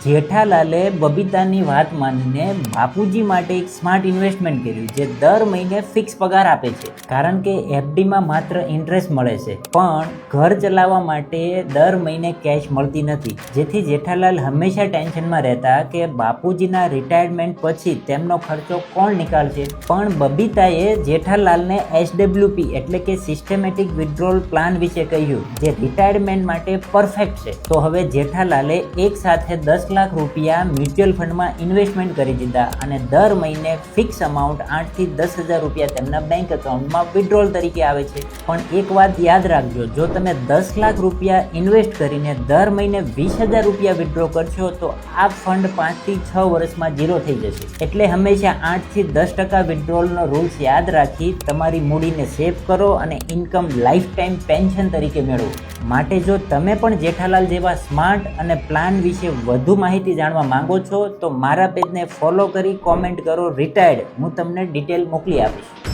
જેઠાલાલે બબીતાની વાત માનીને બાપુજી માટે એક સ્માર્ટ ઇન્વેસ્ટમેન્ટ કર્યું જે દર મહિને ફિક્સ પગાર આપે છે. કારણ કે એફડીમાં માત્ર ઇન્ટરેસ્ટ મળે છે પણ ઘર ચલાવવા માટે દર મહિને કેશ મળતી નથી. જેથી જેઠાલાલ હંમેશા ટેન્શનમાં રહેતા કે બાપુજીના રિટાયરમેન્ટ પછી તેમનો ખર્ચો કોણ નીકાળશે. પણ બબીતાએ જેઠાલાલને SWP એટલે કે સિસ્ટમેટિક વિથડ્રોલ પ્લાન વિશે કહ્યું જે રિટાયરમેન્ટ માટે પરફેક્ટ છે. તો હવે જેઠાલાલે એક સાથે 10 લાખ રૂપિયા મ્યુચ્યુઅલ ફંડમાં ઇન્વેસ્ટમેન્ટ કરી દીધા અને દર મહિને ફિક્સ અમાઉન્ટ 8 થી 10,000 રૂપિયા તેમના બેંક એકાઉન્ટમાં વિથડ્રોલ તરીકે આવે છે. પણ એક વાત યાદ રાખજો, જો તમે 10 લાખ રૂપિયા ઇન્વેસ્ટ કરીને દર મહિને 20,000 રૂપિયા વિથડ્રો કરશો તો આ ફંડ 5 થી 6 વર્ષમાં ઝીરો થઈ જશે. એટલે હંમેશા 8 થી 10% વિથડ્રોલનો રૂલ્સ યાદ રાખી તમારી મૂડીને સેવ કરો અને ઇન્કમ લાઈફ ટાઈમ પેન્શન તરીકે મેળવો. માટે જો તમે પણ જેઠાલાલ જેવા સ્માર્ટ અને પ્લાન વિશે વધુ માહિતી જાણવા માંગો છો તો મારા પેજને ફોલો કરી કોમેન્ટ કરો રિટાયર્ડ, હું તમને ડિટેલ મોકલી આપીશ.